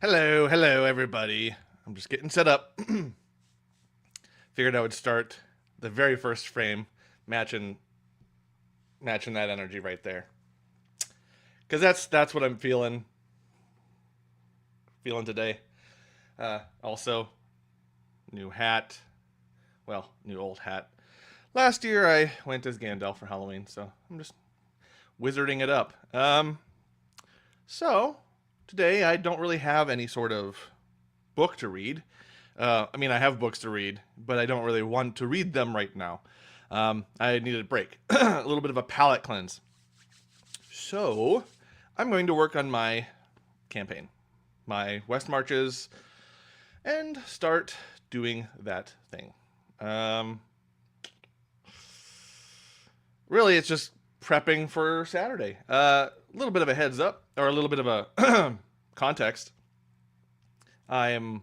Hello, everybody. I'm just getting set up. Figured I would start the very first frame, matching matching that energy right there, because that's what I'm feeling today. Also, new hat. Well, new old hat. Last year I went as Gandalf for Halloween, so I'm just wizarding it up. So today I don't really have any sort of book to read. I mean, I have books to read, but I don't really want to read them right now. I needed a break, a little bit of a palate cleanse. So I'm going to work on my campaign, my West Marches, and start doing that thing. Um, really, it's just prepping for Saturday. A little bit of a heads up, or a little bit of a context. I'm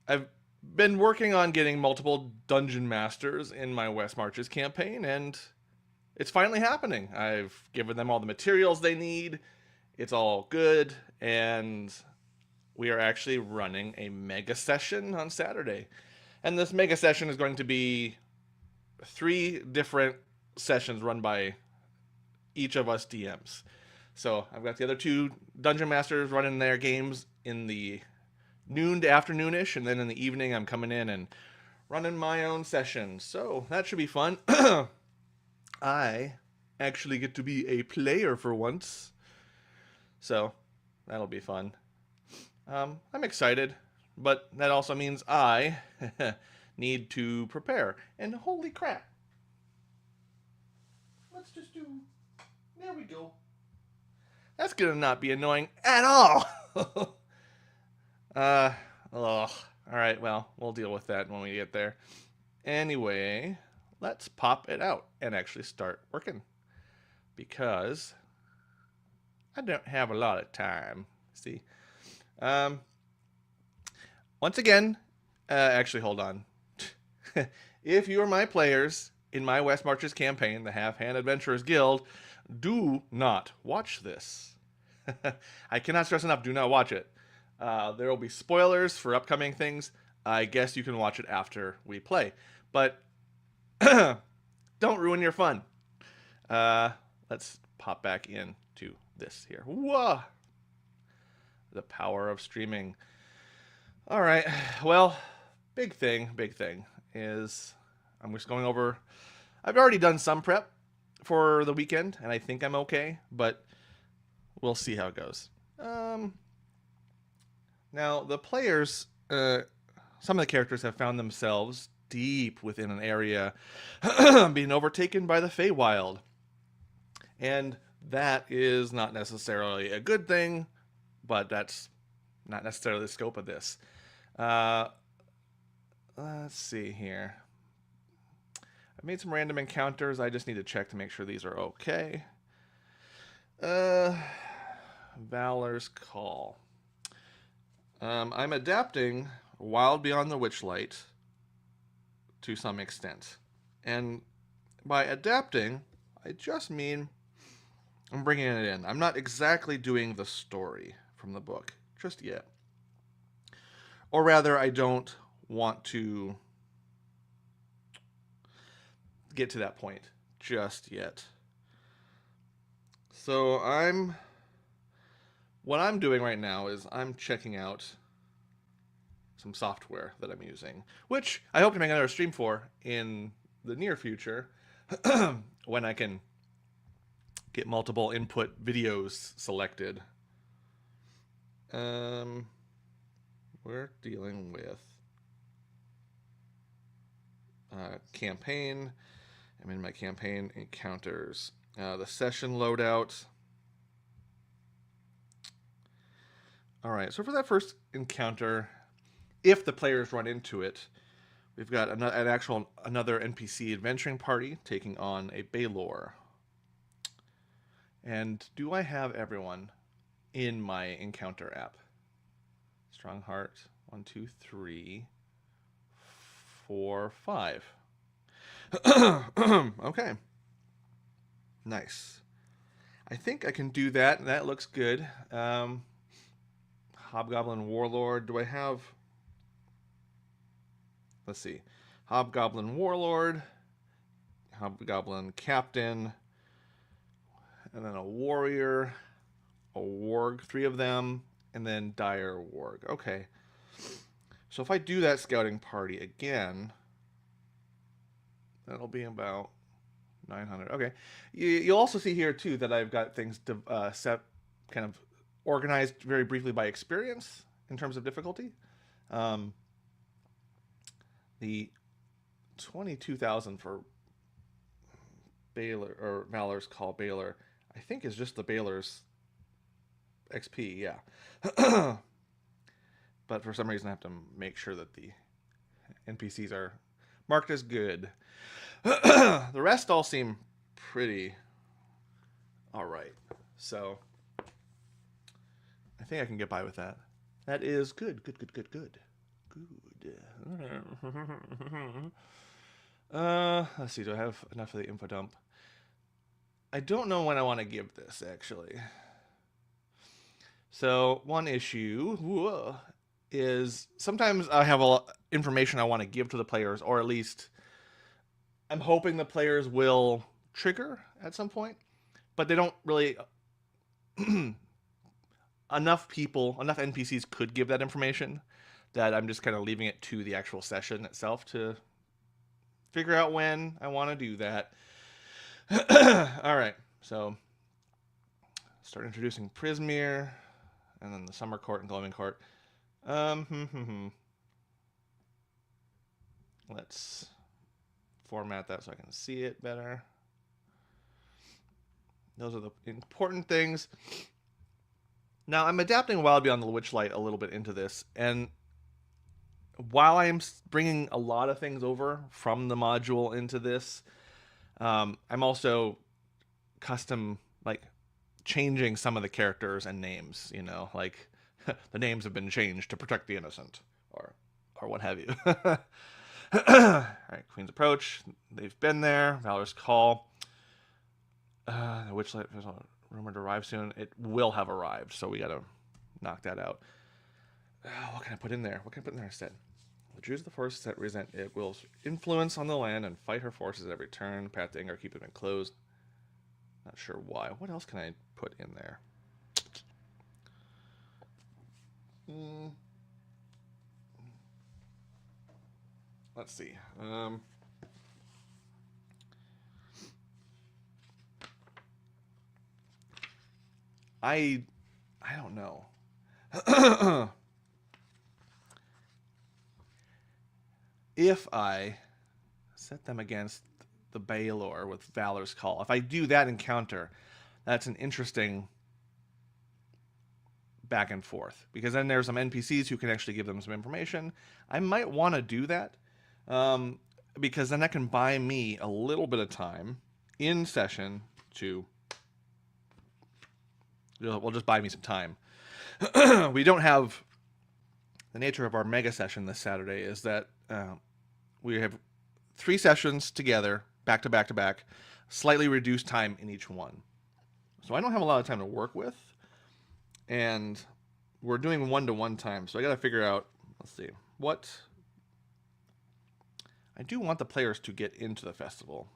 I've been working on getting multiple dungeon masters in my West Marches campaign, and it's finally happening. I've given them all the materials they need. It's all good, and we are actually running a mega session on Saturday. And this mega session is going to be 3 different sessions run by each of us DMs. So I've got the other 2 dungeon masters running their games in the noon to afternoonish, and then in the evening I'm coming in and running my own session. So that should be fun. I actually get to be a player for once, so that'll be fun. I'm excited, but that also means I need to prepare. And holy crap! Let's just do. There we go. That's gonna not be annoying at all. uh, ugh. All right, well, we'll deal with that when we get there. Anyway, let's pop it out and actually start working, because I don't have a lot of time. See, um, once again, actually, hold on. If you are my players in my West Marches campaign, the Half Hand Adventurers Guild, do not watch this. I cannot stress enough, do not watch it. There will be spoilers for upcoming things. I guess you can watch it after we play. But don't ruin your fun. Uh, let's pop back into this here. Whoa! The power of streaming. All right. Well, big thing is I'm just going over. I've already done some prep for the weekend, and I think I'm okay, but we'll see how it goes. Now, the players, some of the characters have found themselves deep within an area being overtaken by the Feywild. And that is not necessarily a good thing, but that's not necessarily the scope of this. Uh, let's see here. I made some random encounters. I just need to check to make sure these are okay. Valor's Call. I'm adapting Wild Beyond the Witchlight to some extent. And by adapting, I just mean I'm bringing it in. I'm not exactly doing the story from the book just yet. Or rather, I don't want to get to that point just yet. So what I'm doing right now is I'm checking out some software that I'm using, which I hope to make another stream for in the near future when I can get multiple input videos selected. We're dealing with campaign. I'm in my campaign encounters. The session loadout. All right, so for that first encounter, if the players run into it, we've got another NPC adventuring party taking on a Baylor. And do I have everyone in my encounter app? Strong Heart, 1, 2, 3, 4, 5. Okay. Nice. I think I can do that. That looks good. Hobgoblin Warlord. Do I have... Let's see. Hobgoblin Warlord, Hobgoblin Captain, and then a Warrior, a Warg, 3 of them, and then Dire Warg. Okay. So if I do that scouting party again, that'll be about 900. Okay. You'll also see here, too, that I've got things set, kind of organized very briefly by experience in terms of difficulty. The 22,000 for Baylor, or Valor's Call Baylor, I think is just the Baylor's XP, yeah. But for some reason I have to make sure that the NPCs are marked as good. The rest all seem pretty alright. So I think I can get by with that. That is good. Good. Let's see, do I have enough of the info dump? I don't know when I want to give this, actually. So, one issue is sometimes I have a lot information I want to give to the players, or at least I'm hoping the players will trigger at some point, but they don't really... enough NPCs could give that information that I'm just kind of leaving it to the actual session itself to figure out when I want to do that. All right, so start introducing Prismere, and then the Summer Court and Glowing Court. Let's format that so I can see it better. Those are the important things. Now, I'm adapting Wild Beyond the Witchlight a little bit into this, and while I'm bringing a lot of things over from the module into this, I'm also changing some of the characters and names, like the names have been changed to protect the innocent, or what have you. All right, Queen's Approach, they've been there. Valor's Call, the Witchlight is rumored to arrive soon. It will have arrived, so we gotta knock that out. What can I put in there? What can I put in there instead? The Druids of the Forest that resent it will influence on the land and fight her forces every turn. Path to Engar, keep them enclosed. Not sure why. What else can I put in there? Let's see. I don't know. If I set them against the Baylor with Valor's Call, if I do that encounter, that's an interesting back and forth, because then there's some NPCs who can actually give them some information. I might want to do that, because then that can buy me a little bit of time in session to... Will just buy me some time. We don't have... The nature of our mega session this Saturday is that we have 3 sessions together, back to back to back, slightly reduced time in each one. So I don't have a lot of time to work with, and we're doing 1-to-1 time, so I got to figure out, let's see, what... I do want the players to get into the festival,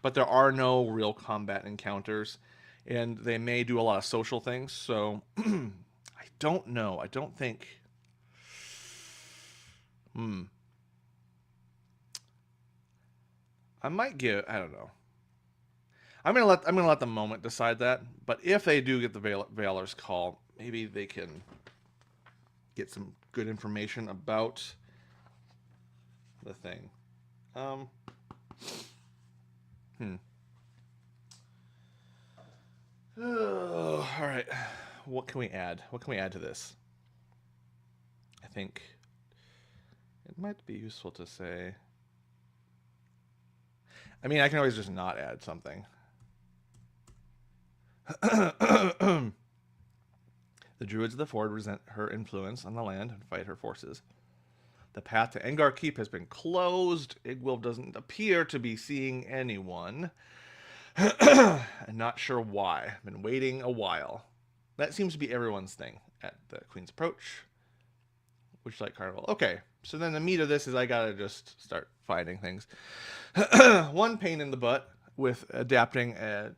but there are no real combat encounters, and they may do a lot of social things, so I don't know. I don't think... I might give... I don't know. I'm gonna let the moment decide that. But if they do get the Valor's Call, maybe they can get some good information about the thing. All right. What can we add? What can we add to this? I think it might be useful to say... I mean, I can always just not add something. The Druids of the Ford resent her influence on the land and fight her forces. The path to Engar Keep has been closed. Igwilf doesn't appear to be seeing anyone. I'm not sure why. I've been waiting a while. That seems to be everyone's thing at the Queen's Approach. Witchlight Carnival. Okay, so then the meat of this is I gotta just start finding things. One pain in the butt with adapting a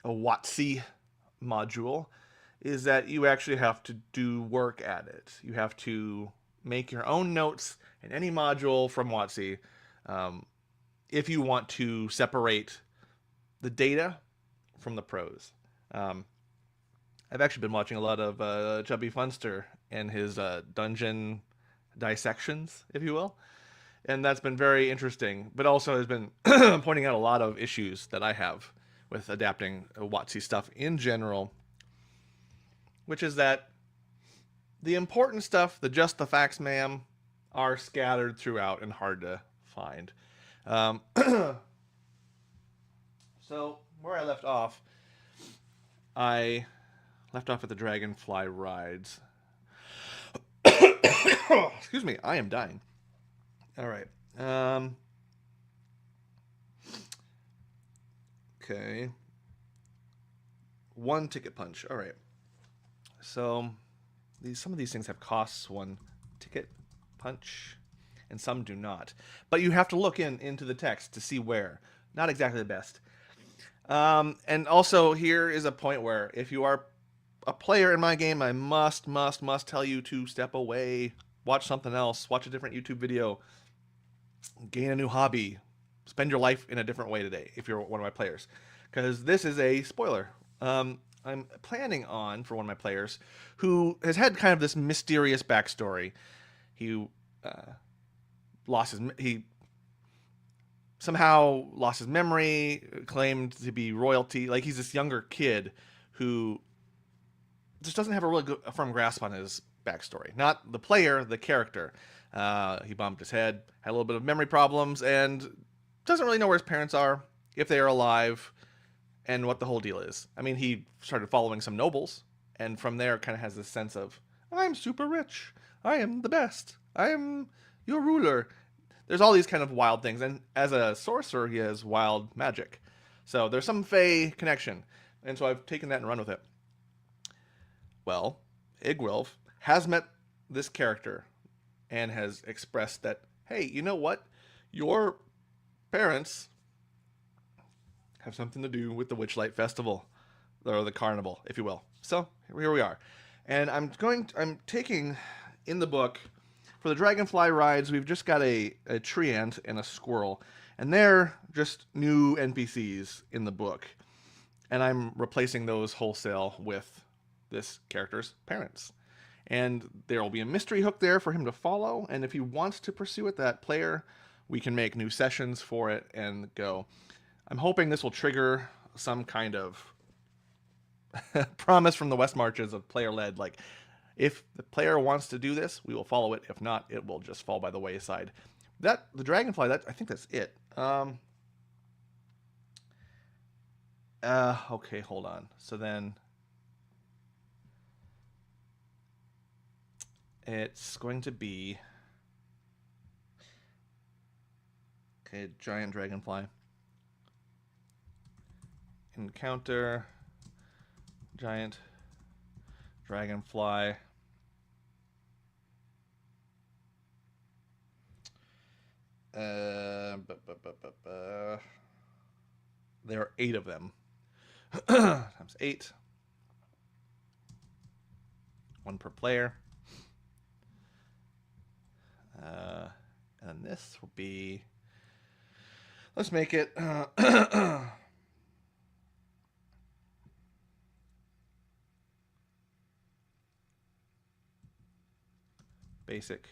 WotC module is that you actually have to do work at it. You have to make your own notes in any module from WotC if you want to separate the data from the prose. I've actually been watching a lot of Chubby Funster and his dungeon dissections, if you will. And that's been very interesting, but also has been pointing out a lot of issues that I have with adapting WotC stuff in general, which is that the important stuff, the facts, ma'am, are scattered throughout and hard to find. So where I left off at the Dragonfly rides. Excuse me, I am dying. All right. Okay. One ticket punch. All right. So some of these things have costs. One ticket punch, and some do not. But you have to look into the text to see where. Not exactly the best. And also here is a point where if you are a player in my game, I must tell you to step away, watch something else, watch a different YouTube video, gain a new hobby, spend your life in a different way today if you're one of my players, because this is a spoiler. I'm planning on, for one of my players who has had kind of this mysterious backstory. He somehow lost his memory, claimed to be royalty. Like, he's this younger kid who just doesn't have a really good, firm grasp on his backstory. Not the player, the character. He bumped his head, had a little bit of memory problems, and doesn't really know where his parents are, if they are alive, and what the whole deal is. I mean, he started following some nobles, and from there kind of has this sense of, I'm super rich. I am the best. I am your ruler. There's all these kind of wild things, and as a sorcerer, he has wild magic. So there's some Fey connection, and so I've taken that and run with it. Well, Igwilf has met this character and has expressed that, hey, you know what? Your parents have something to do with the Witchlight Festival, or the carnival, if you will. So here we are. And I'm taking in the book, for the Dragonfly rides, we've just got a tree ant and a squirrel. And they're just new NPCs in the book. And I'm replacing those wholesale with this character's parents. And there will be a mystery hook there for him to follow. And if he wants to pursue it, that player, we can make new sessions for it and go. I'm hoping this will trigger some kind of promise from the West Marches of player-led. Like, if the player wants to do this, we will follow it. If not, it will just fall by the wayside. The Dragonfly, I think that's it. Okay, hold on. So then it's going to be, okay, giant dragonfly. Encounter giant dragonfly. There are 8 of them. Times 8. 1 per player. And this will be, let's make it basic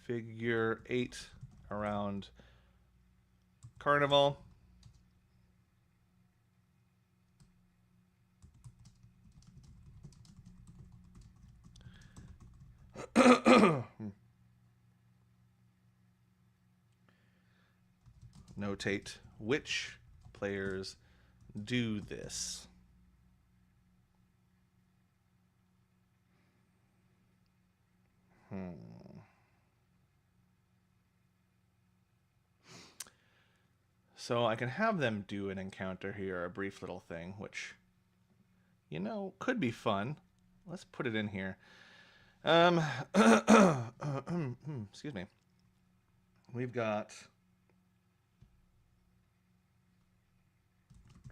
figure 8 around carnival. Notate which players do this. So I can have them do an encounter here, a brief little thing, which, could be fun. Let's put it in here. Excuse me. We've got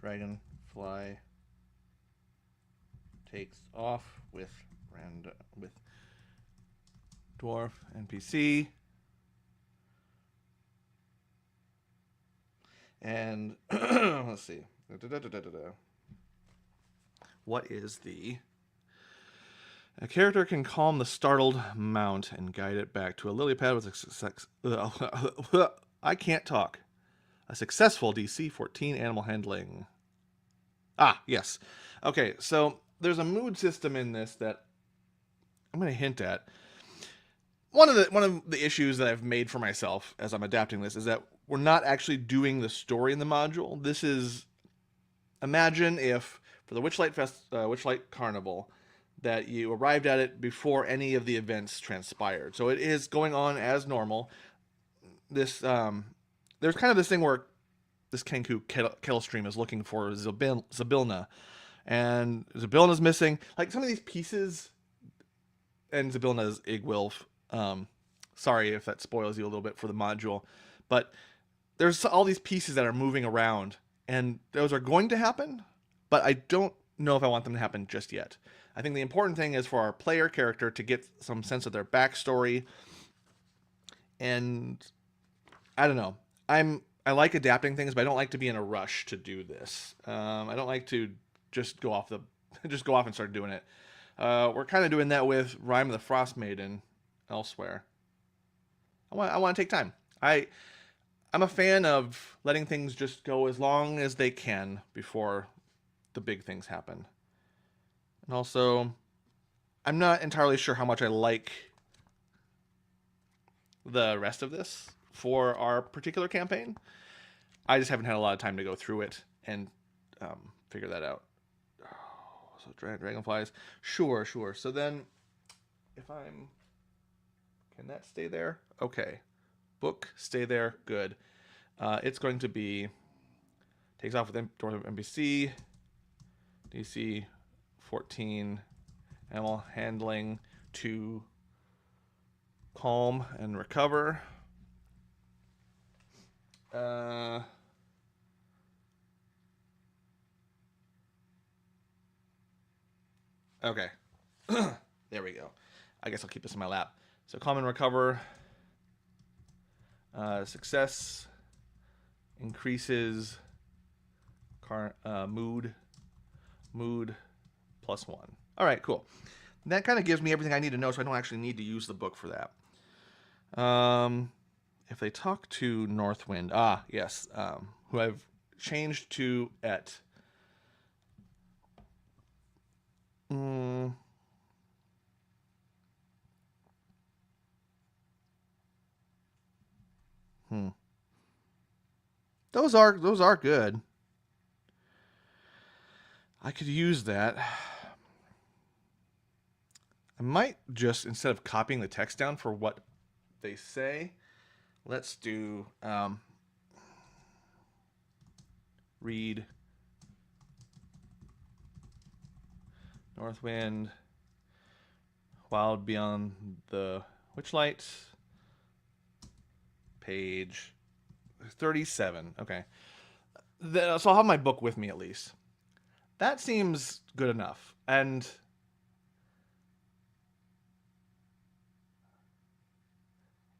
Dragonfly takes off with dwarf NPC. And let's see. What is the... A character can calm the startled mount and guide it back to a lily pad with a success. I can't talk. A successful DC 14 animal handling. Ah, yes. Okay, so there's a mood system in this that I'm going to hint at. One of the issues that I've made for myself as I'm adapting this is that we're not actually doing the story in the module. This is, imagine if for the Witchlight Carnival, that you arrived at it before any of the events transpired. So it is going on as normal. This there's kind of this thing where this Kenku Kettle Stream is looking for Zybilna, and Zybilna's missing. Like some of these pieces, and Zybilna's Igwilf. Sorry if that spoils you a little bit for the module, but there's all these pieces that are moving around, and those are going to happen, but I don't know if I want them to happen just yet. I think the important thing is for our player character to get some sense of their backstory, and I don't know. I like adapting things, but I don't like to be in a rush to do this. I don't like to just go off and start doing it. We're kind of doing that with Rime of the Frost Maiden elsewhere. I want to take time. I'm a fan of letting things just go as long as they can before the big things happen. And also, I'm not entirely sure how much I like the rest of this for our particular campaign. I just haven't had a lot of time to go through it and figure that out. Oh, so dragonflies. Sure. So then, can that stay there? Okay. Book, stay there. Good. It's going to be, takes off with NPC, DC 14, animal handling to calm and recover. Okay. There we go. I guess I'll keep this in my lap. So calm and recover. Success increases mood +1. All right, cool. That kind of gives me everything I need to know, so I don't actually need to use the book for that. If they talk to Northwind, yes, who I've changed to Et. Those are good. I could use that. I might just, instead of copying the text down for what they say, let's do read Northwind, Wild Beyond the Witchlight, page 37. Okay. So I'll have my book with me at least. That seems good enough. And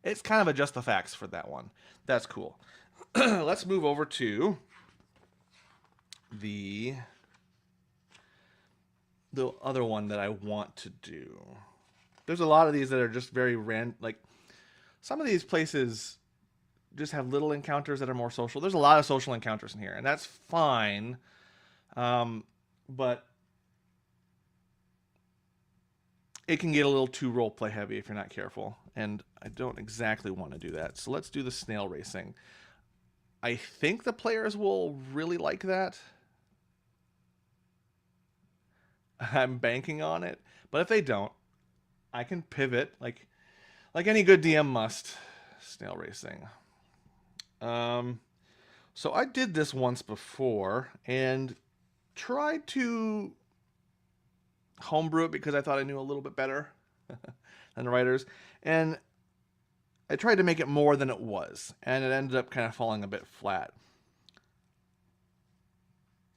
it's kind of a just the facts for that one. That's cool. Let's move over to the other one that I want to do. There's a lot of these that are just very random. Like, some of these places just have little encounters that are more social. There's a lot of social encounters in here, and that's fine. But it can get a little too roleplay heavy if you're not careful, and I don't exactly want to do that. So let's do the snail racing. I think the players will really like that. I'm banking on it, but if they don't, I can pivot like any good DM must. Snail racing. So So I did this once before and tried to homebrew it because I thought I knew a little bit better than the writers. And I tried to make it more than it was, and it ended up kind of falling a bit flat.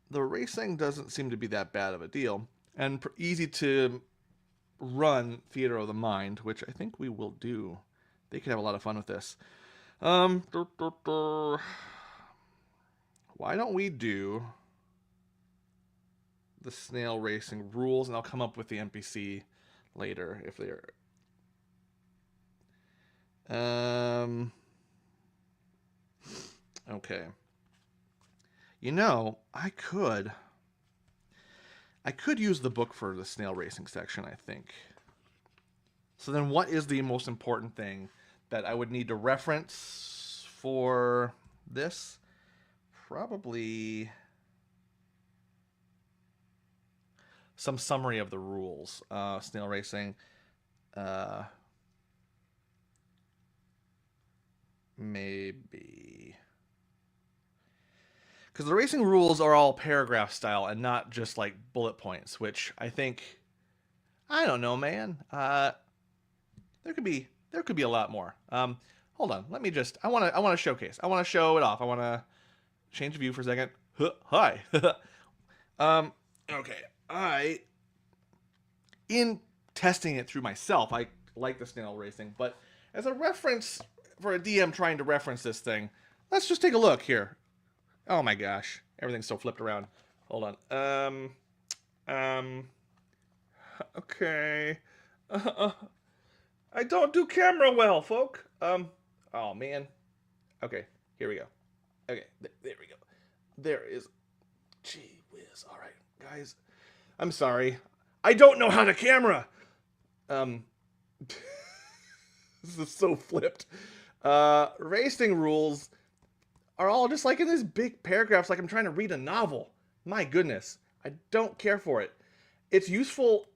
The racing doesn't seem to be that bad of a deal, and easy to run Theater of the Mind, which I think we will do. They could have a lot of fun with this. Why don't we do the snail racing rules, and I'll come up with the NPC later if they're... Okay. You know, I could use the book for the snail racing section, I think. So then what is the most important thing that I would need to reference for this? Probably some summary of the rules. Snail racing. Maybe. Because the racing rules are all paragraph style and not just like bullet points, which I think, I don't know, man. There could be a lot more. Hold on, let me just. I want to showcase. I want to show it off. I want to change view for a second. Hi. Okay. In testing it through myself, I like the snail racing, but as a reference for a DM trying to reference this thing, let's just take a look here. Oh my gosh, everything's so flipped around. Hold on. Okay. I don't do camera well, folk. Oh man. Okay, here we go. Okay, there we go. There is. Gee whiz. All right, guys. I'm sorry. I don't know how to camera. This is so flipped. Racing rules are all just like in these big paragraphs, like I'm trying to read a novel. My goodness, I don't care for it. It's useful.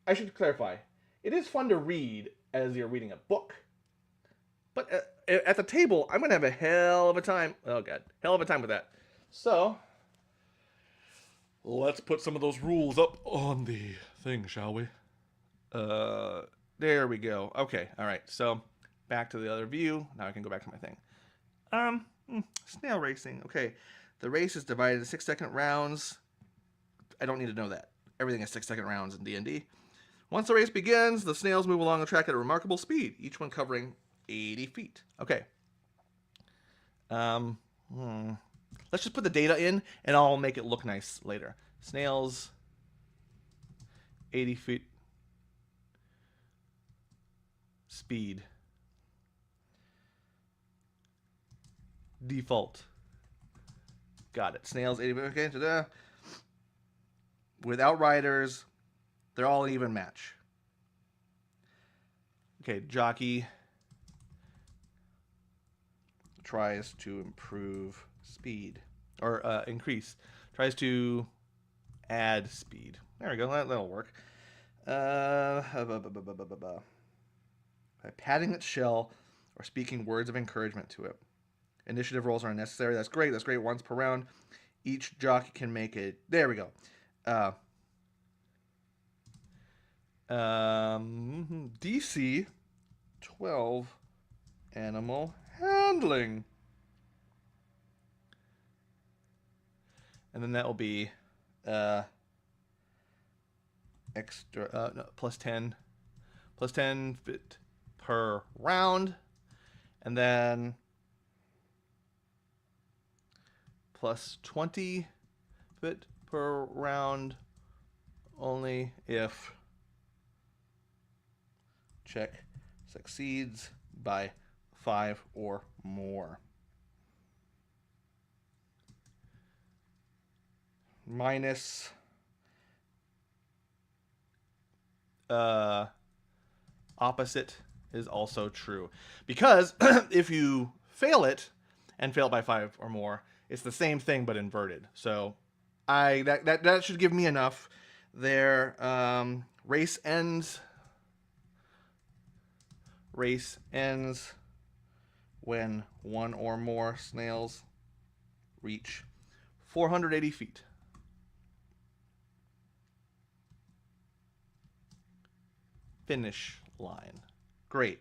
I should clarify. It is fun to read as you're reading a book. But at the table, I'm going to have a hell of a time. Oh, God. Hell of a time with that. So, let's put some of those rules up on the thing, shall we? There we go. Okay. All right. So, back to the other view. Now I can go back to my thing. Snail racing. Okay. The race is divided into 6-second rounds. I don't need to know that. Everything is 6-second rounds in D&D. Once the race begins, the snails move along the track at a remarkable speed, each one covering 80 feet. Okay. Let's just put the data in, and I'll make it look nice later. Snails, 80 feet. Speed. Default. Got it. Snails, 80 feet. Okay, ta-da. Without riders, they're all an even match. Okay, jockey tries to improve speed. Or increase. Tries to add speed. There we go. That'll work. By patting its shell or speaking words of encouragement to it. Initiative rolls are unnecessary. That's great. That's great. Once per round. Each jockey can make it. There we go. DC 12 animal handling. And then that will be extra no, plus 10 fit per round, and then plus 20 fit per round only if check succeeds by 5 or more. Minus opposite is also true, because if you fail it and fail by 5 or more, it's the same thing but inverted. So that should give me enough there. Race ends when one or more snails reach 480 feet. Finish line. Great.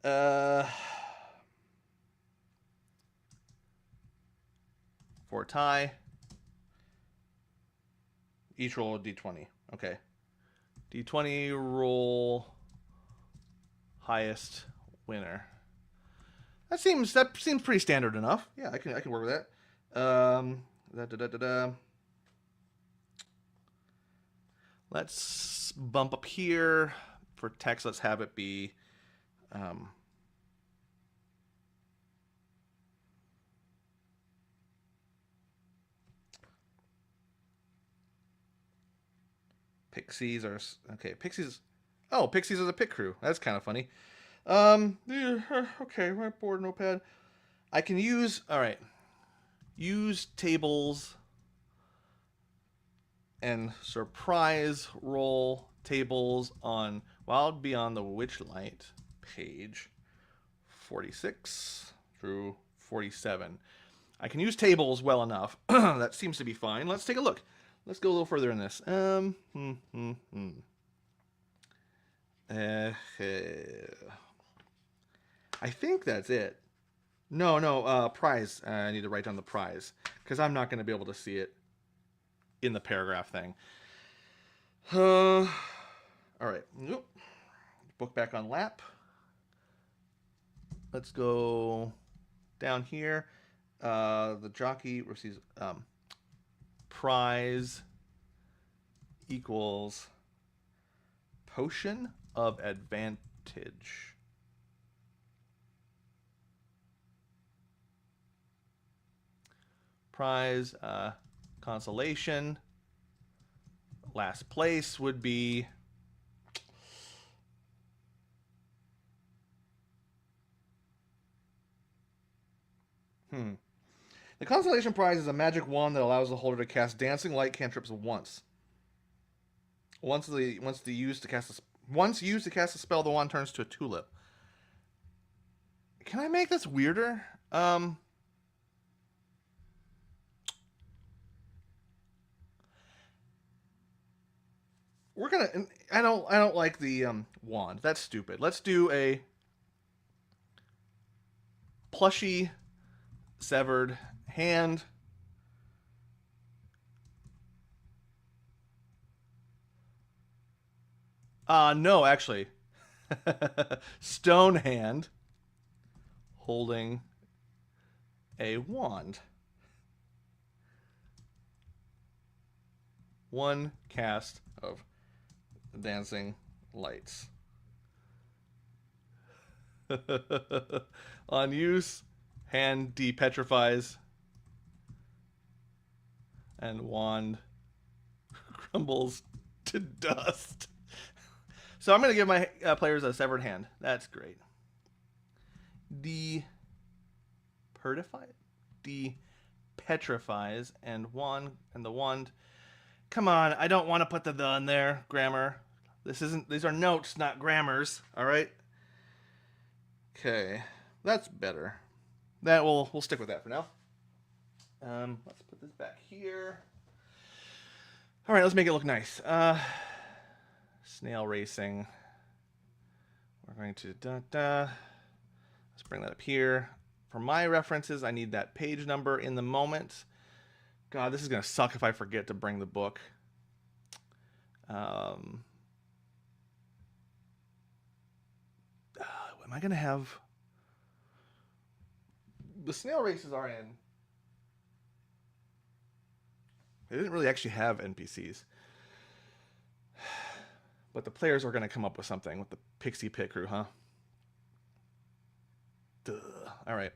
For a tie, each roll a d20. Okay. D20 roll highest winner. That seems pretty standard enough. Yeah, I can work with that. Let's bump up here for text. Let's have it be Pixies are okay. Pixies. Oh, Pixies are the pit crew. That's kind of funny. Yeah, okay, whiteboard, notepad. I can use. All right. Use tables and surprise roll tables on Wild Beyond the Witchlight page 46 through 47. I can use tables well enough. That seems to be fine. Let's take a look. Let's go a little further in this. I think that's it. No, prize. I need to write down the prize because I'm not going to be able to see it in the paragraph thing. All right. Nope. Book back on lap. Let's go down here. The jockey receives prize equals potion of advantage. Prize consolation. Last place would be The consolation prize is a magic wand that allows the holder to cast dancing light cantrips once. Once used to cast a spell, the wand turns to a tulip. Can I make this weirder? We're gonna. I don't like the wand. That's stupid. Let's do a plushy severed hand. No, actually. Stone hand holding a wand. One cast of dancing lights. On use, hand depetrifies and wand crumbles to dust. So I'm going to give my players a severed hand. That's great. Depetrifies and the wand. Come on, I don't want to put the in there. Grammar. These are notes, not grammars. All right. Okay, that's better. We'll stick with that for now. Let's put this back here. All right, let's make it look nice. Snail racing. We're going to let's bring that up here. For my references, I need that page number in the moment. God, this is gonna suck if I forget to bring the book. Am I gonna have the snail races are in? They didn't really actually have NPCs. But the players are going to come up with something with the Pixie Pit crew, huh? Duh. All right.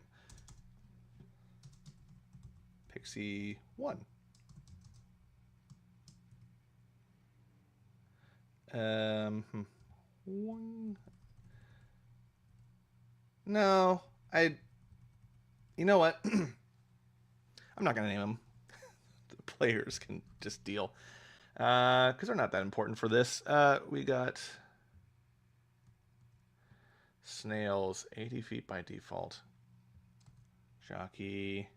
Pixie 1. One. No, you know what? I'm not going to name them. The players can just deal. Because they're not that important for this. We got snails, 80 feet by default. Jockey,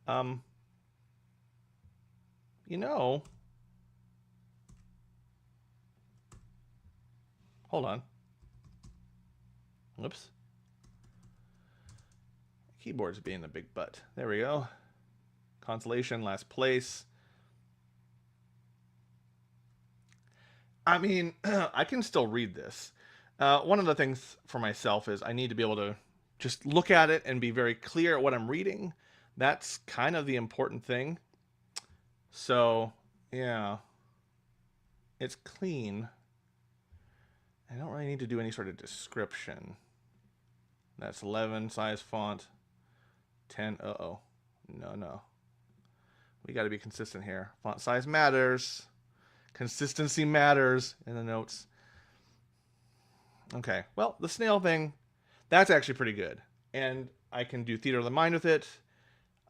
Um, you know, hold on. Whoops. Keyboard's being a big butt. There we go. Consolation, last place. I mean, I can still read this. One of the things for myself is I need to be able to just look at it and be very clear at what I'm reading. That's kind of the important thing. So, yeah, it's clean. I don't really need to do any sort of description. That's 11 size font. 10. Uh-oh. No. We got to be consistent here. Font size matters. Consistency matters in the notes. Okay. Well, the snail thing, that's actually pretty good. And I can do theater of the mind with it.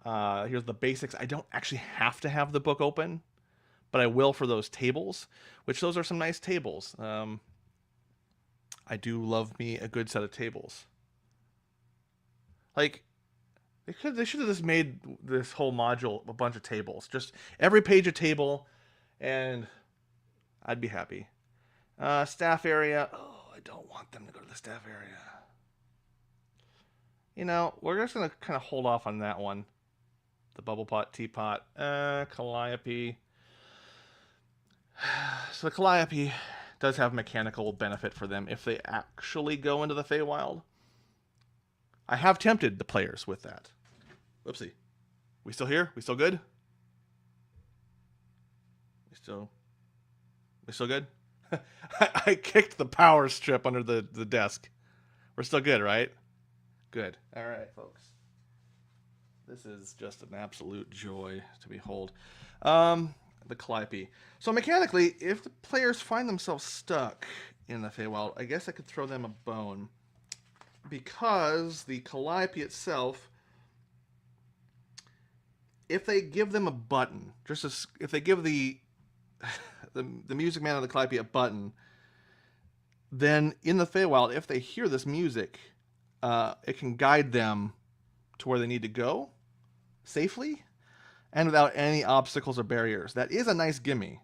Here's the basics. I don't actually have to have the book open, but I will for those tables, which those are some nice tables. I do love me a good set of tables. Like, they should have just made this whole module a bunch of tables. Just every page a table, and I'd be happy. Staff area. Oh, I don't want them to go to the staff area. You know, we're just going to kind of hold off on that one. The bubble pot, teapot, calliope. So the calliope does have mechanical benefit for them if they actually go into the Feywild. I have tempted the players with that. Whoopsie. We still here? We still good? We still good? I kicked the power strip under the desk. We're still good, right? Good. All right, folks. This is just an absolute joy to behold. The Calliope. So mechanically, if the players find themselves stuck in the Feywild, I guess I could throw them a bone. Because the Calliope itself, if they give them a button, just as if they give the Music Man of the Calliope a button, then in the Feywild, if they hear this music, it can guide them to where they need to go safely and without any obstacles or barriers. That is a nice gimme.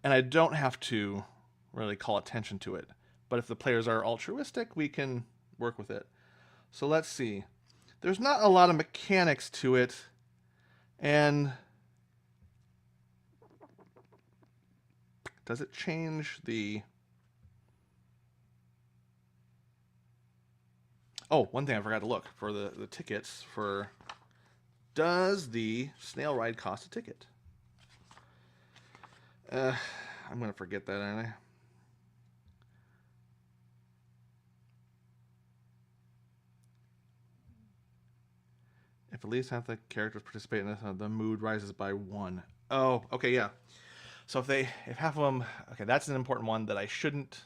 And I don't have to really call attention to it. But if the players are altruistic, we can work with it. So let's see. There's not a lot of mechanics to it. And does it change the... Oh, one thing I forgot to look for the tickets for... Does the snail ride cost a ticket? I'm going to forget that, aren't I? If at least half the characters participate in this, the mood rises by 1. Oh, okay, yeah. So if half of them... Okay, that's an important one that I shouldn't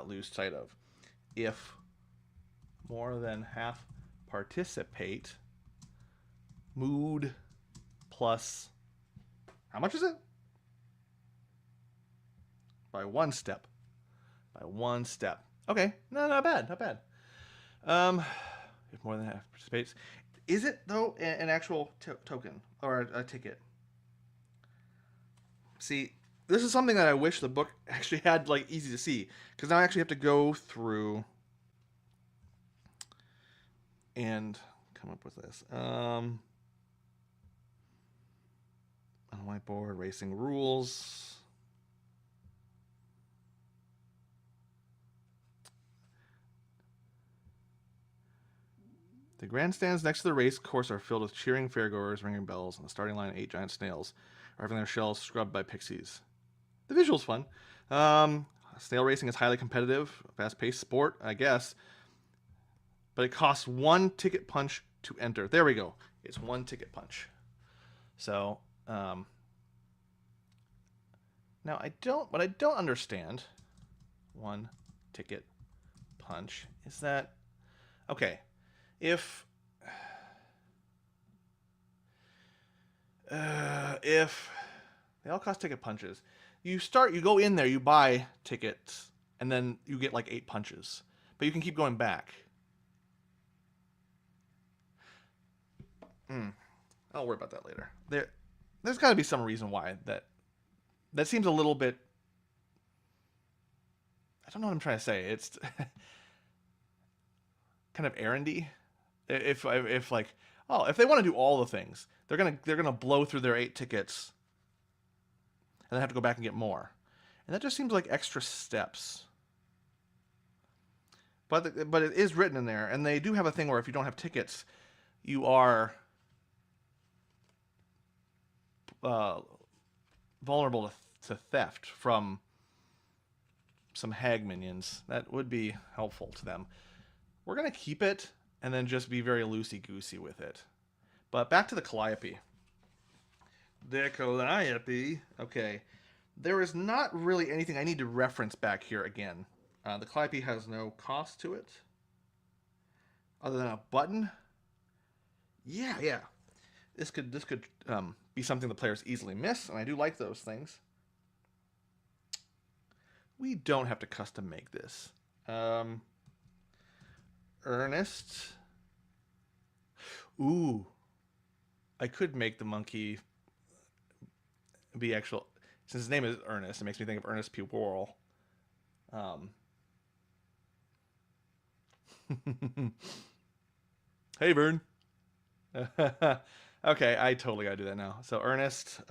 lose sight of. If more than half participate, mood plus... How much is it? By 1 step. By 1 step. Okay, no, not bad, not bad. If more than half participates. Is it, though, an actual token or a ticket? See, this is something that I wish the book actually had, like, easy to see. Because now I actually have to go through and come up with this. On whiteboard, racing rules. The grandstands next to the race course are filled with cheering fairgoers, ringing bells, and the starting line 8 giant snails are having their shells scrubbed by pixies. The visual's fun. Snail racing is highly competitive, fast-paced sport, I guess. But it costs 1 ticket punch to enter. There we go. It's 1 ticket punch. So, now what I don't understand, 1 ticket punch, is that, okay, if they all cost ticket punches, you go in there, you buy tickets, and then you get like 8 punches, but you can keep going back. I'll worry about that later. There's got to be some reason why that seems a little bit. I don't know what I'm trying to say. It's kind of errandy. If like, oh, if they want to do all the things, they're gonna blow through their 8 tickets and then have to go back and get more, and that just seems like extra steps. But it is written in there, and they do have a thing where if you don't have tickets, you are uh, vulnerable to theft from some hag minions. That would be helpful to them. We're gonna keep it and then just be very loosey goosey with it. But back to the Calliope. The Calliope. Okay. There is not really anything I need to reference back here again. The Calliope has no cost to it. Other than a button. Yeah. This could be something the players easily miss, and I do like those things. We don't have to custom make this. Ernest. Ooh. I could make the monkey be actual. Since his name is Ernest, it makes me think of Ernest P. Worrell. Hey, Vern. Okay, I totally gotta do that now. So Ernest.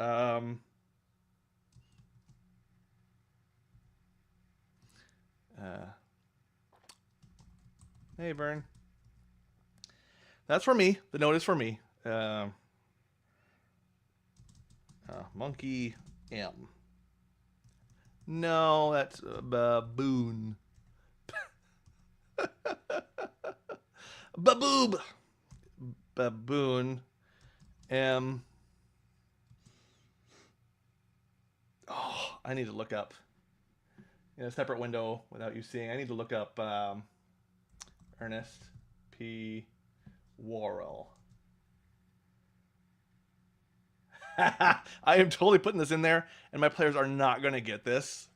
Hey, Vern. That's for me. The note is for me. Monkey M. No, that's a baboon. Baboob. Baboon. M. Oh, I need to look up in a separate window without you seeing. I need to look up Ernest P. Worrell. I am totally putting this in there, and my players are not going to get this.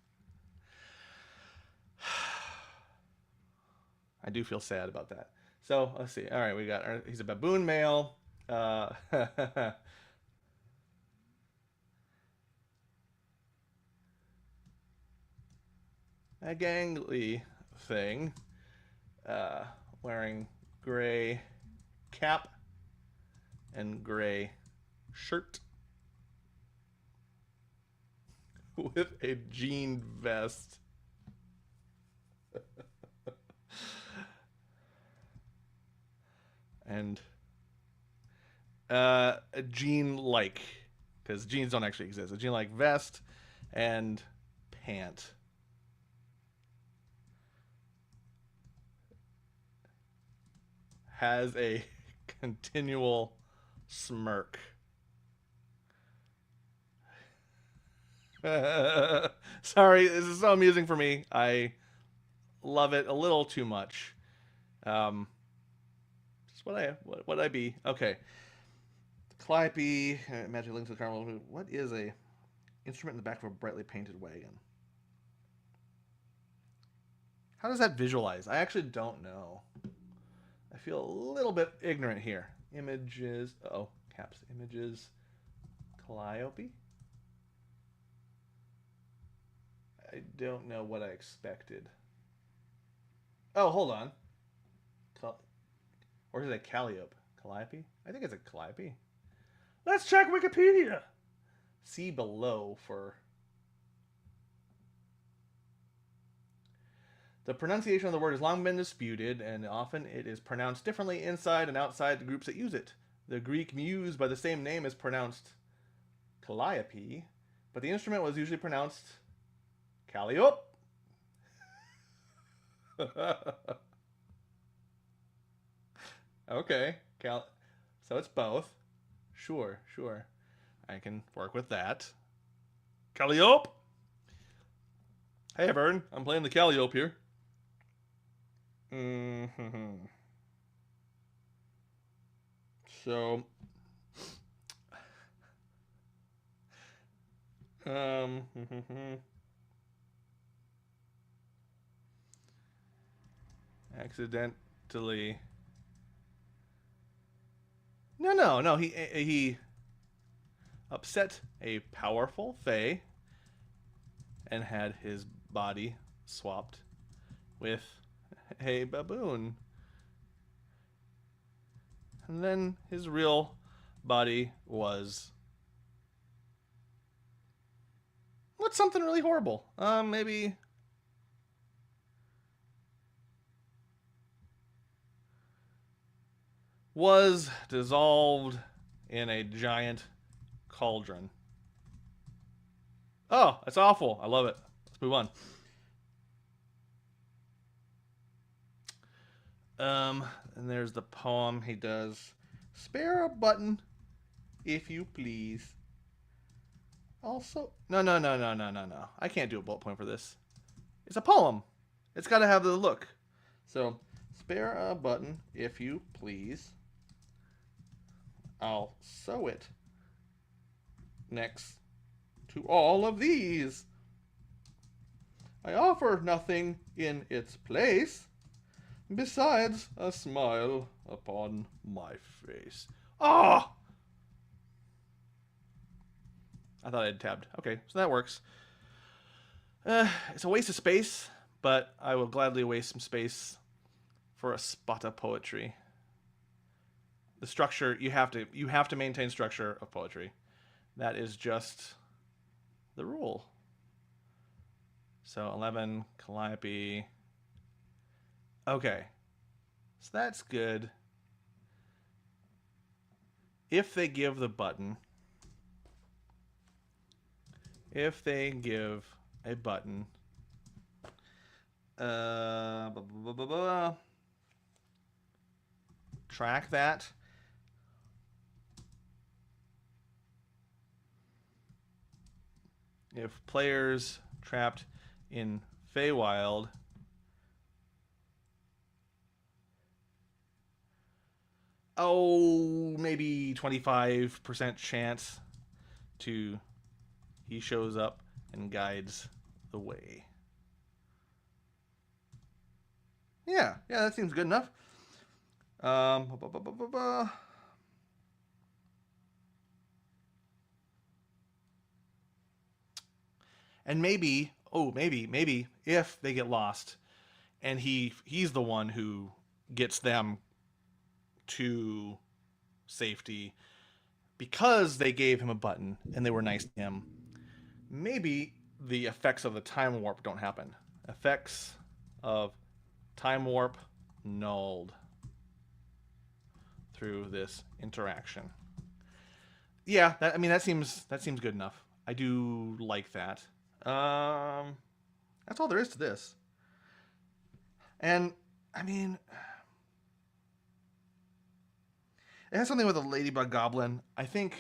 I do feel sad about that. So let's see. All right, we got he's a baboon male. A gangly thing, wearing gray cap and gray shirt with a jean vest. And a jean-like, because jeans don't actually exist. A jean-like vest and pant. Has a continual smirk. Sorry, this is so amusing for me. I love it a little too much. Just what I be. Okay. Calliope, magic link to the carnival. What is a instrument in the back of a brightly painted wagon? How does that visualize? I actually don't know. I feel a little bit ignorant here. Images. Oh, caps. Images. Calliope. I don't know what I expected. Oh, hold on. Or is it Calliope? Calliope? I think it's a Calliope. Let's check Wikipedia. See below for... The pronunciation of the word has long been disputed, and often it is pronounced differently inside and outside the groups that use it. The Greek muse by the same name is pronounced Calliope, but the instrument was usually pronounced Calliope. Okay, so it's both. Sure. I can work with that. Calliope. Hey, Vern, I'm playing the Calliope here. So, accidentally No. He upset a powerful Fae and had his body swapped with a baboon. And then his real body was what's something really horrible? Maybe was dissolved in a giant cauldron. Oh, that's awful. I love it. Let's move on. And there's the poem he does. Spare a button, if you please. Also, no. I can't do a bullet point for this. It's a poem. It's got to have the look. So, spare a button, if you please. I'll sew it next to all of these. I offer nothing in its place besides a smile upon my face. Ah! I thought I had tabbed. Okay, so that works. It's a waste of space, but I will gladly waste some space for a spot of poetry. The structure, you have to maintain structure of poetry. That is just the rule. So 11 Calliope. Okay, so that's good. If they give the button, if they give a button, track that. If players trapped in Feywild maybe 25% chance he shows up and guides the way. Yeah, that seems good enough. And maybe if they get lost and he's the one who gets them to safety because they gave him a button and they were nice to him, maybe the effects of the time warp don't happen. Effects of time warp nulled through this interaction. Yeah, that seems good enough. I do like that. That's all there is to this. And I mean, it has something with a ladybug goblin. I think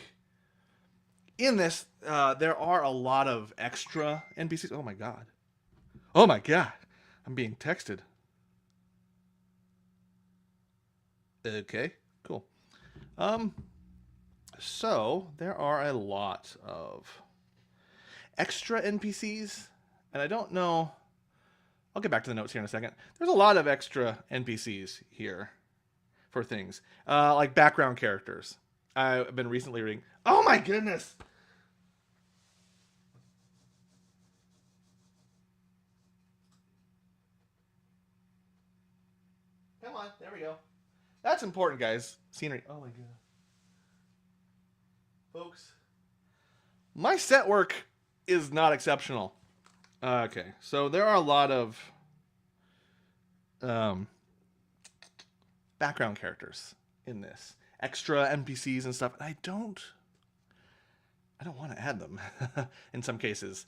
in this there are a lot of extra NPCs. Oh my god, I'm being texted. Okay, cool. So there are a lot of extra NPCs, and I don't know. I'll get back to the notes here in a second. There's a lot of extra NPCs here for things like background characters. I've been recently reading. Oh my goodness! Come on, there we go. That's important, guys. Scenery. Oh my god, folks, my set work is not exceptional. Okay, so there are a lot of background characters in this, extra NPCs and stuff, and I don't want to add them in some cases.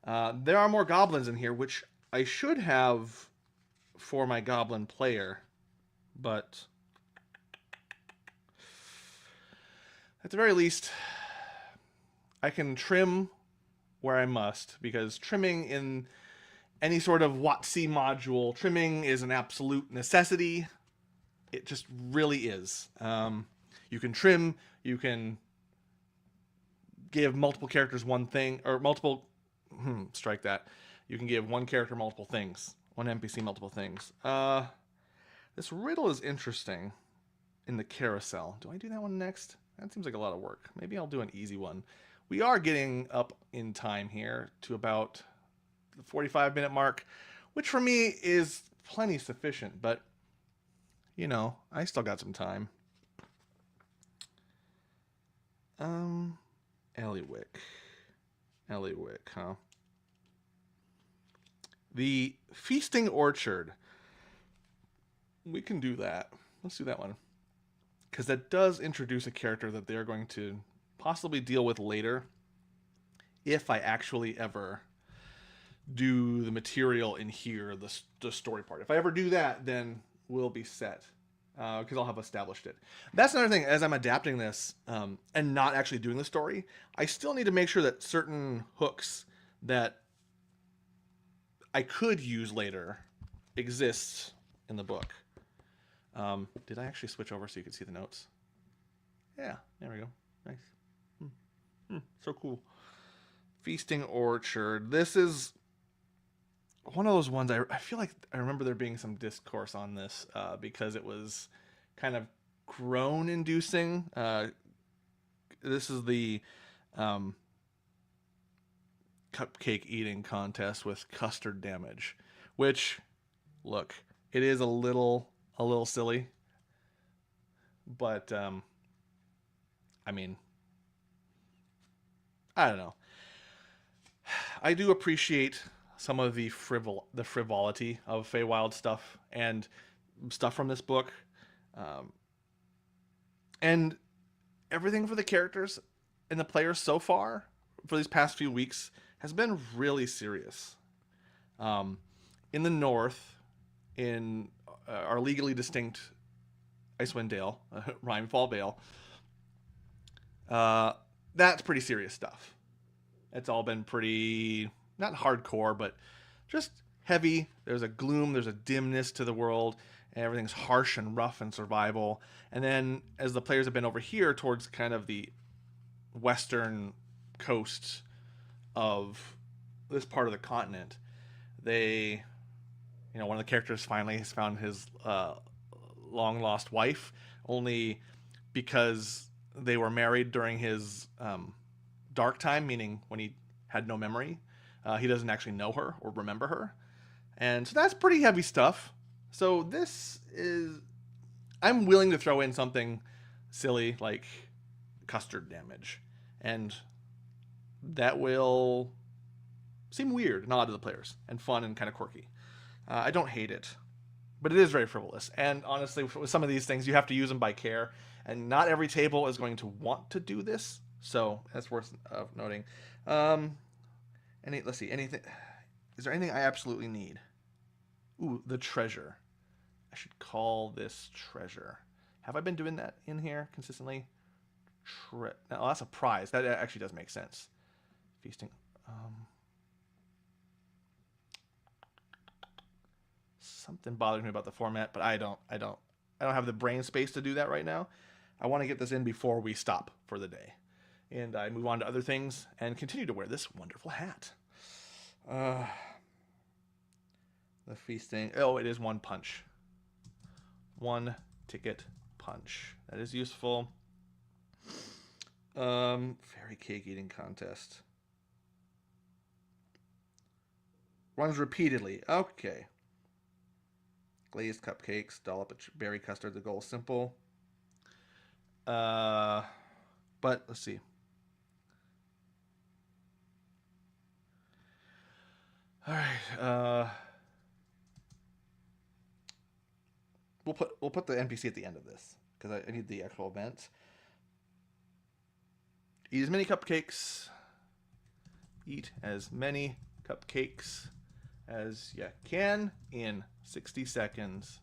There are more goblins in here, which I should have for my goblin player, but at the very least, I can trim where I must, because trimming in any sort of WotC module, trimming is an absolute necessity. It just really is. You can trim, you can give multiple characters one thing, or multiple, strike that. You can give one character multiple things, one NPC multiple things. This riddle is interesting. in the carousel. Do I do that one next? That seems like a lot of work. Maybe I'll do an easy one. We are getting up in time here to about the 45-minute mark, which for me is plenty sufficient, but you know, I still got some time. Elliewick. Elliewick, huh? The Feasting Orchard. We can do that. Let's do that one. Because that does introduce a character that they're going to possibly deal with later, if I actually ever do the material in here, the story part. If I ever do that, then we'll be set, because I'll have established it. That's another thing. As I'm adapting this and not actually doing the story, I still need to make sure that certain hooks that I could use later exist in the book. Did I actually switch over so you could see the notes? Yeah, there we go. Nice. So cool. Feasting Orchard. This is one of those ones I feel like I remember there being some discourse on this because it was kind of groan inducing. This is the cupcake eating contest with custard damage, which, look, it is a little silly, but I mean, I don't know. I do appreciate some of the frivolity of Feywild stuff and stuff from this book, and everything for the characters and the players so far for these past few weeks has been really serious. In the north, in our legally distinct Icewind Dale, Rhymefall Vale, that's pretty serious stuff. It's all been pretty, not hardcore, but just heavy. There's a gloom, there's a dimness to the world, and everything's harsh and rough and survival. And then as the players have been over here towards kind of the western coast of this part of the continent, they, you know, one of the characters finally has found his long lost wife, only because they were married during his dark time, meaning when he had no memory. He doesn't actually know her or remember her. And so that's pretty heavy stuff. So this is, I'm willing to throw in something silly like custard damage. And that will seem weird and odd to the players and fun and kind of quirky. I don't hate it, but it is very frivolous. And honestly, with some of these things, you have to use them by care. And not every table is going to want to do this. So that's worth noting. Let's see, anything. Is there anything I absolutely need? Ooh, the treasure. I should call this treasure. Have I been doing that in here consistently? No, that's a prize. That actually does make sense. Feasting. Something bothers me about the format, but I don't have the brain space to do that right now. I want to get this in before we stop for the day. And I move on to other things and continue to wear this wonderful hat. The feasting. Oh, it is one punch. One ticket punch. That is useful. Fairy cake eating contest. Runs repeatedly. Okay. Glazed cupcakes. Dollop a berry custard. The goal is simple. But let's see. All right. We'll put the NPC at the end of this because I need the actual event. Eat as many cupcakes. Eat as many cupcakes as you can in 60 seconds.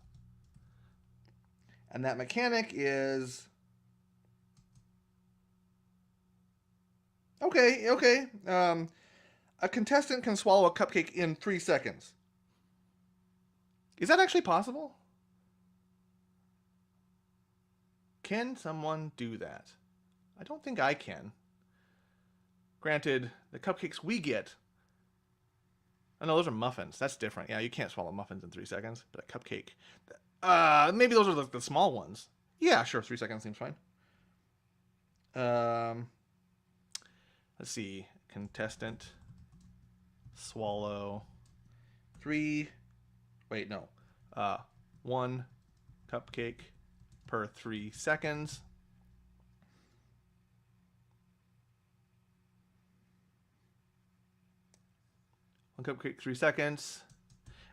And that mechanic is okay. A contestant can swallow a cupcake in 3 seconds. Is that actually possible? Can someone do that? I don't think I can. Granted, the cupcakes we get... Oh, no, those are muffins. That's different. Yeah, you can't swallow muffins in 3 seconds. But a cupcake... maybe those are the small ones. Yeah, sure. 3 seconds seems fine. Um, let's see. Contestant swallow 3. Wait, no. 1 cupcake per 3 seconds. One cupcake, 3 seconds.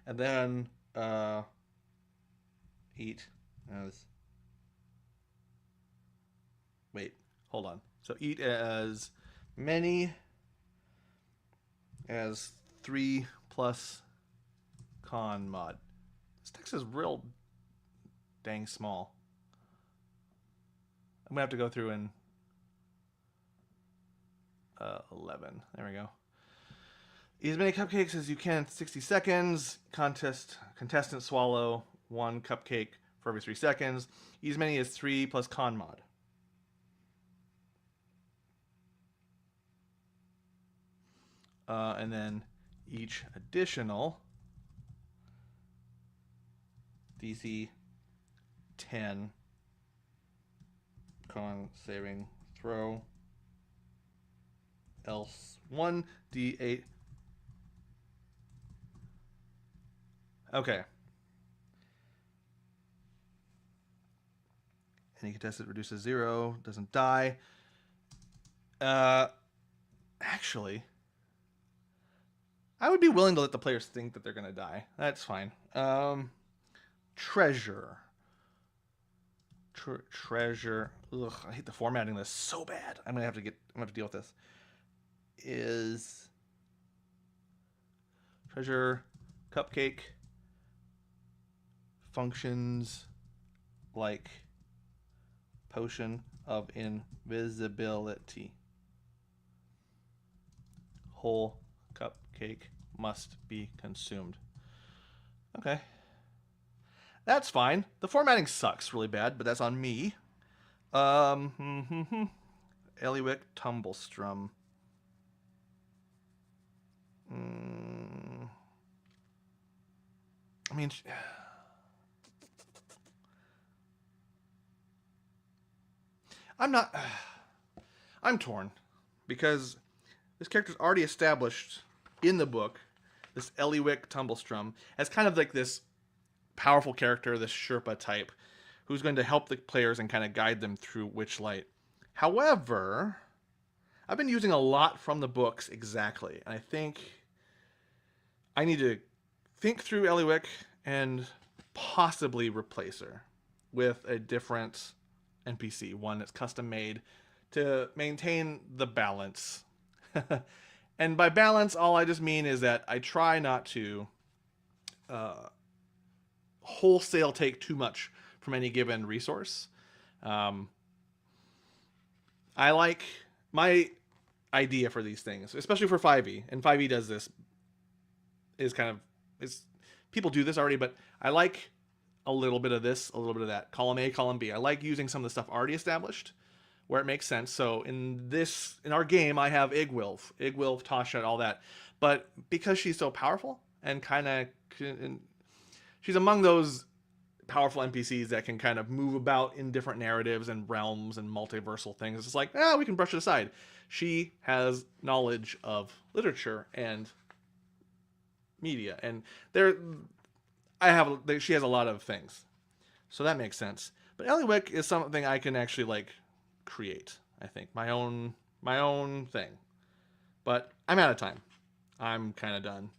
And then eat as. Wait, hold on. So eat as many as 3 plus con mod. This text is real dang small. I'm gonna have to go through and 11. There we go. Eat as many cupcakes as you can in 60 seconds. Contestant swallow 1 cupcake for every 3 seconds. Eat as many as 3 plus con mod. And then each additional DC 10 con saving throw, else 1 D8. Okay. Any contestant reduces 0, doesn't die. Actually, I would be willing to let the players think that they're going to die. That's fine. Treasure. Treasure. Ugh, I hate the formatting this so bad. I'm gonna have to deal with this. Is treasure cupcake functions like potion of invisibility. Whole cupcake must be consumed. Okay. That's fine. The formatting sucks really bad, but that's on me. Eliwick Tumblestrum. I mean, I'm torn because this character's already established in the book. This Eliwick Tumblestrum as kind of like this powerful character, this Sherpa type, who's going to help the players and kind of guide them through Witchlight. However, I've been using a lot from the books exactly, and I think I need to think through Eliwick and possibly replace her with a different NPC, one that's custom made to maintain the balance. And by balance, all I just mean is that I try not to wholesale take too much from any given resource. I like my idea for these things, especially for 5e, and 5e does this, is people do this already, but I like a little bit of this, a little bit of that. Column A, column B. I like using some of the stuff already established where it makes sense. So in our game, I have Igwilf, Tasha, all that. But because she's so powerful and she's among those powerful NPCs that can kind of move about in different narratives and realms and multiversal things. It's just like, we can brush it aside. She has knowledge of literature and media, and she has a lot of things, so that makes sense. But Eliwick is something I can actually create. I think my own thing. But I'm out of time. I'm kind of done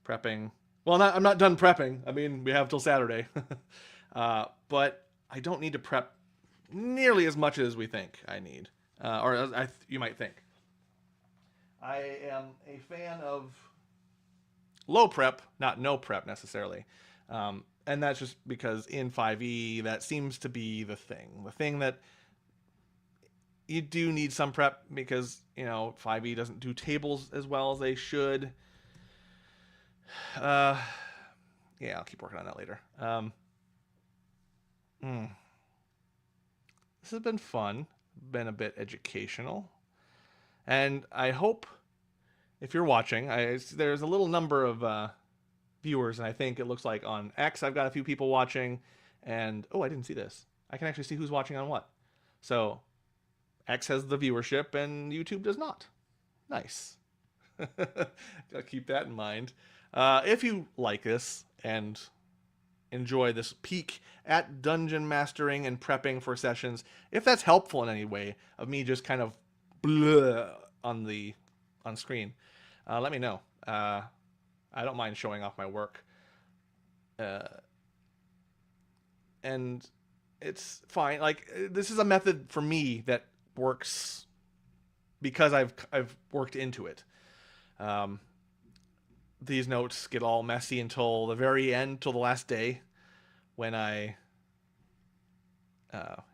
prepping. Well, I'm not done prepping. I mean, we have till Saturday. But I don't need to prep nearly as much as we think I need, or as you might think. I am a fan of low prep, not no prep necessarily. And that's just because in 5e, that seems to be the thing. The thing that you do need some prep because, 5e doesn't do tables as well as they should. Yeah, I'll keep working on that later. This has been fun, been a bit educational. And I hope, if you're watching, there's a little number of viewers, and I think it looks like on X I've got a few people watching. And, I didn't see this. I can actually see who's watching on what. So X has the viewership and YouTube does not. Nice. Gotta keep that in mind. If you like this and enjoy this peek at dungeon mastering and prepping for sessions, if that's helpful in any way of me just kind of blah on screen, let me know. I don't mind showing off my work, and it's fine. Like, this is a method for me that works because I've worked into it. These notes get all messy until the very end, till the last day, when I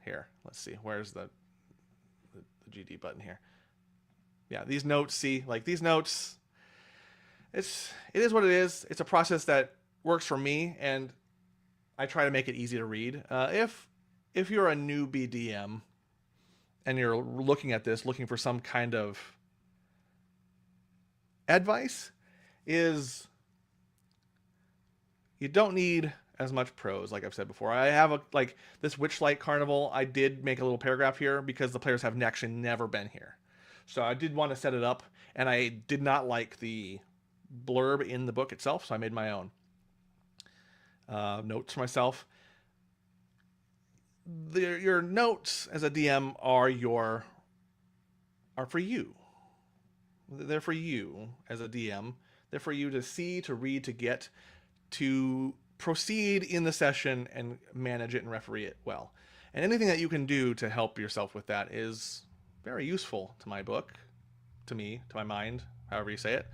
here, let's see, where's the GD button here? Yeah, these notes, see, like these notes, it is what it is. It's a process that works for me, and I try to make it easy to read. If you're a new BDM and you're looking at this, looking for some kind of advice, is you don't need as much prose, like I've said before. I have like this Witchlight Carnival, I did make a little paragraph here because the players have actually never been here. So I did want to set it up, and I did not like the blurb in the book itself, so I made my own notes for myself. Your notes as a DM are for you. They're for you as a DM. They're for you to see, to read, to get, to proceed in the session and manage it and referee it well. And anything that you can do to help yourself with that is very useful to my book, to me, to my mind, however you say it.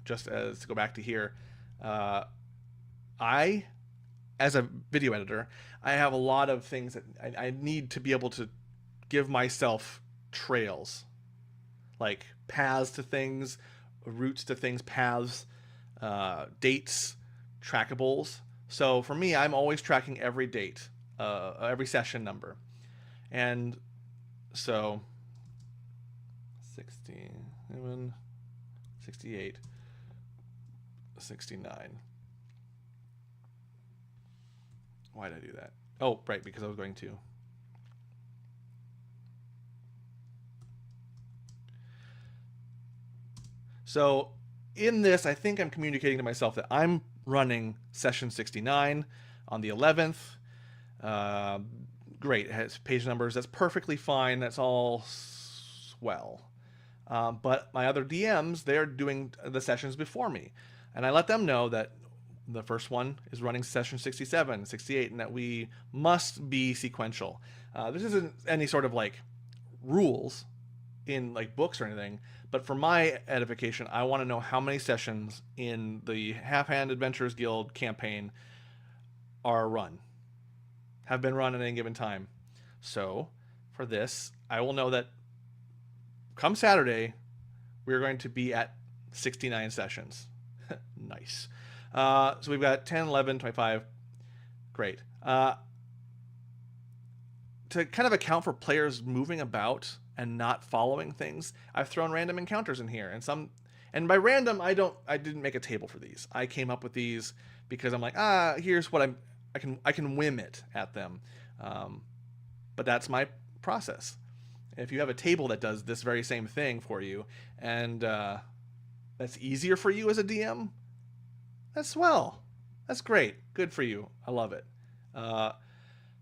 Just as to go back to here, I, as a video editor, I have a lot of things that I need to be able to give myself trails, like paths to things, routes to things, paths, dates, trackables. So for me, I'm always tracking every date, every session number. And so 67, 68, 69. Why did I do that? Oh, right, because I was going to. So in this, I think I'm communicating to myself that I'm running session 69 on the 11th. Great, it has page numbers. That's perfectly fine. That's all swell. But my other DMs, they're doing the sessions before me. And I let them know that the first one is running session 67, 68, and that we must be sequential. This isn't any sort of like rules in like books or anything, but for my edification, I want to know how many sessions in the Half Hand Adventurers Guild campaign are run, have been run at any given time. So for this, I will know that come Saturday, we're going to be at 69 sessions. Nice. So we've got 10, 11, 25. Great. To kind of account for players moving about and not following things, I've thrown random encounters in here, and by random, I didn't make a table for these. I came up with these because I'm like, here's what I can whim it at them. But that's my process. If you have a table that does this very same thing for you, and that's easier for you as a DM, that's swell. That's great. Good for you. I love it.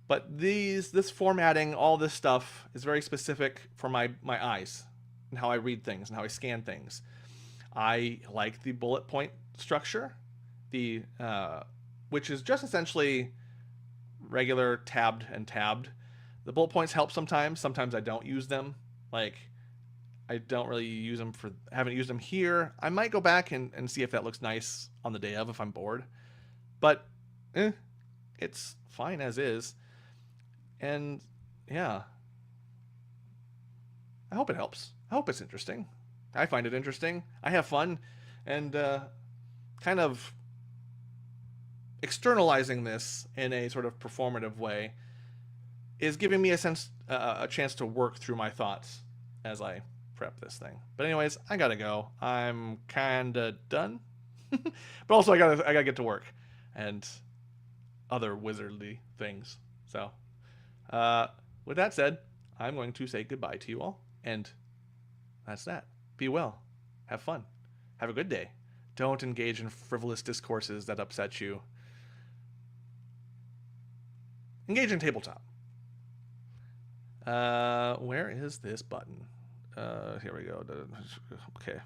But this formatting, all this stuff is very specific for my eyes and how I read things and how I scan things. I like the bullet point structure, which is just essentially regular tabbed and tabbed. The bullet points help sometimes. Sometimes I don't use them. Like, I don't really use them haven't used them here. I might go back and see if that looks nice on the day of if I'm bored. But, it's fine as is. And, yeah. I hope it helps. I hope it's interesting. I find it interesting. I have fun. And, kind of externalizing this in a sort of performative way is giving me a chance to work through my thoughts as I prep this thing. But anyways, I gotta go. I'm kinda done. But also I gotta get to work. And other wizardly things. So, uh, with that said, I'm going to say goodbye to you all, and that's that. Be well. Have fun. Have a good day. Don't engage in frivolous discourses that upset you. Engage in tabletop. Where is this button? Here we go. Okay.